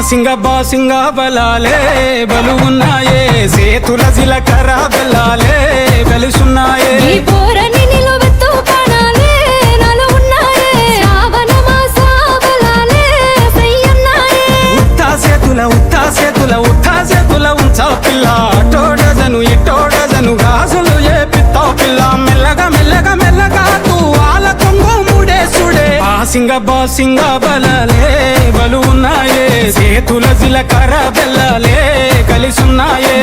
బాసింగ బలాలే బలు ఉన్నాయే సేతుల జిలకర బెల్లాలే వెలుసున్నాయే ఉత్తా సేతుల ఉంచా పిల్ల అటోడజను ఇటోడజను గాజులు ఏ పిత్తావు పిల్ల మెల్లగా మెల్లగా మెల్లగా తూ ఆల కొంగు ముడేసుడే బాసింగ బలాలే బలు ఉన్నాయే సేతుల జిలకర బెల్లాలే కలిసున్నాయే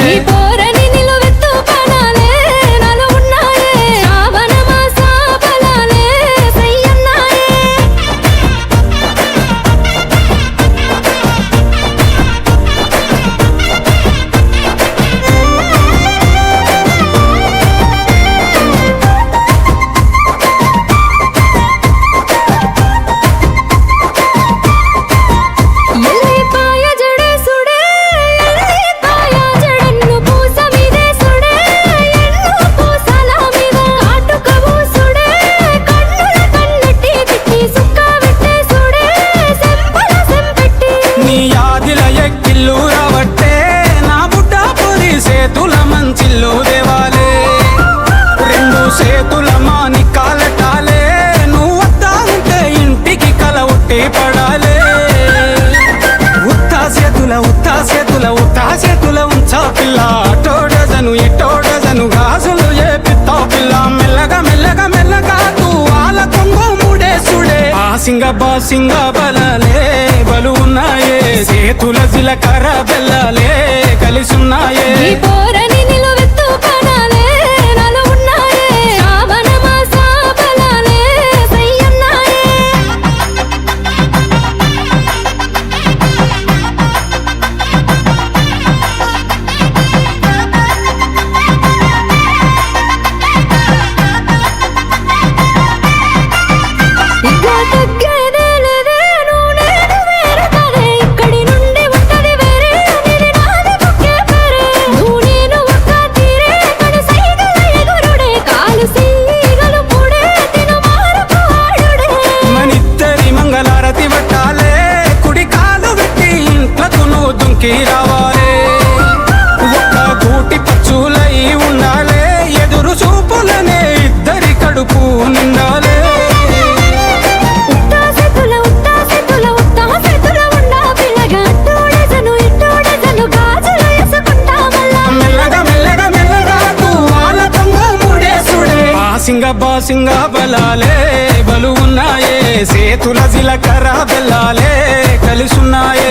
సేతుల మంచిల్లు దేవాలే రెండు సేతుల మాని కాలటాలే నువ్వు వద్దా ఉంటే ఇంటికి కల ఉట్టి పడాలే ఉత్తా సేతుల ఉంచా పిల్ల అటోడజను ఇటోడజను గాజులు ఏ పిత్తావు పిల్ల మెల్లగా మెల్లగా మెల్లగా తూ ఆల కొంగు ముడేసుడే బాసింగ బలాలే బలు ఉన్నాయే సేతుల జిలకర బెల్లాలే కలిసున్నాయే రావాలే ఒక్క గూటి పచ్చులై ఉండాలే ఎదురు చూపులనే ఇద్దరి కడుపు నిండాలే మెల్లగా మెల్లగా మెల్లగా తూవాల కొంగు ముడేసుడే బాసింగ బలాలే బలు ఉన్నాయే సేతుల జిలకర బెల్లాలే కలిసున్నాయే